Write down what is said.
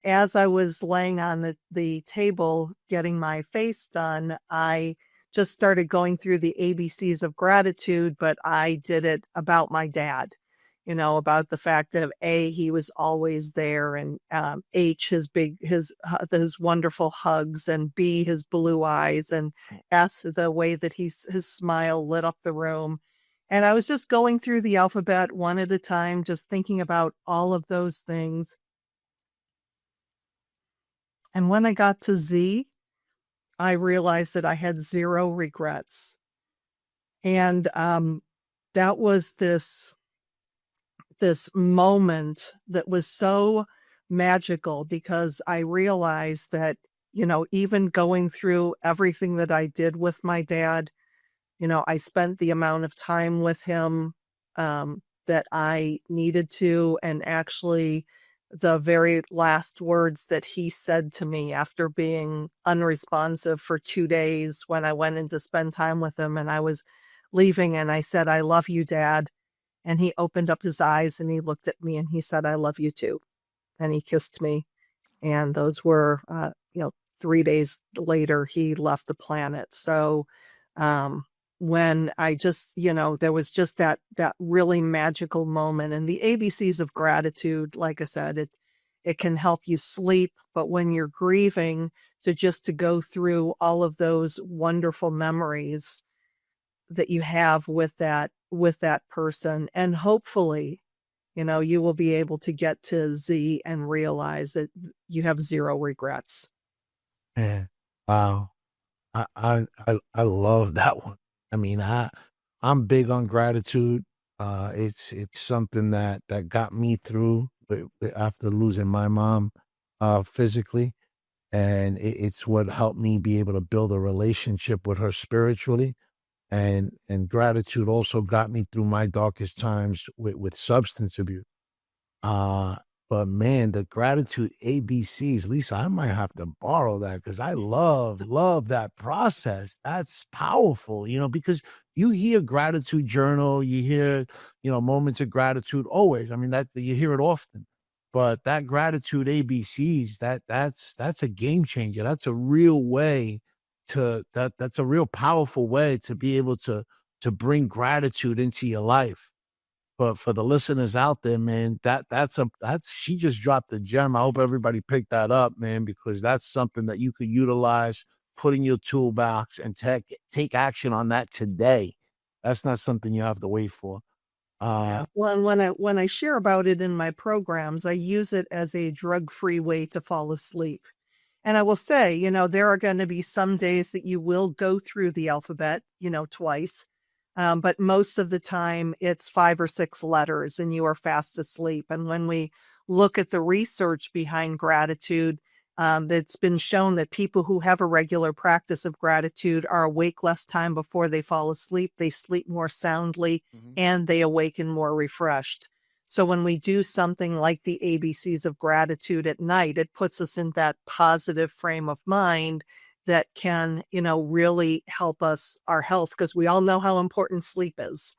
as I was laying on the table getting my face done, I just started going through the ABCs of gratitude, but I did it about my dad, about the fact that A, he was always there, and H, his wonderful hugs, and B, his blue eyes, and S, the way that his smile lit up the room. And I was just going through the alphabet one at a time, just thinking about all of those things. And when I got to Z, I realized that I had zero regrets. And that was this moment that was so magical, because I realized that, even going through everything that I did with my dad, I spent the amount of time with him that I needed to. And actually, the very last words that he said to me after being unresponsive for 2 days, when I went in to spend time with him and I was leaving, and I said, "I love you, Dad." And he opened up his eyes and he looked at me and he said, "I love you too." And he kissed me. And those were, 3 days later, he left the planet. So, um, when I just, there was just that really magical moment. And the ABCs of gratitude, like I said, it can help you sleep, but when you're grieving, to go through all of those wonderful memories that you have with that person, and hopefully, you will be able to get to Z and realize that you have zero regrets. Yeah. Wow. I love that one. I mean, I'm big on gratitude. It's something that got me through after losing my mom physically, and it's what helped me be able to build a relationship with her spiritually. And gratitude also got me through my darkest times with substance abuse. Uh, but man, the gratitude ABCs, Lisa, I might have to borrow that because I love that process. That's powerful, because you hear gratitude journal, you hear, moments of gratitude always. I mean, that you hear it often. But that gratitude ABCs, that's a game changer. That's a real way that's a real powerful way to be able to bring gratitude into your life. But for the listeners out there, man, that's she just dropped a gem. I hope everybody picked that up, man, because that's something that you could utilize, put in your toolbox, and take action on that today. That's not something you have to wait for. Uh, Yeah. Well, and when I share about it in my programs, I use it as a drug-free way to fall asleep. And I will say, there are going to be some days that you will go through the alphabet, twice. But most of the time it's 5 or 6 letters and you are fast asleep. And when we look at the research behind gratitude, it's been shown that people who have a regular practice of gratitude are awake less time before they fall asleep. They sleep more soundly Mhm. and they awaken more refreshed. So when we do something like the ABCs of gratitude at night, it puts us in that positive frame of mind that can, really help us, our health, because we all know how important sleep is.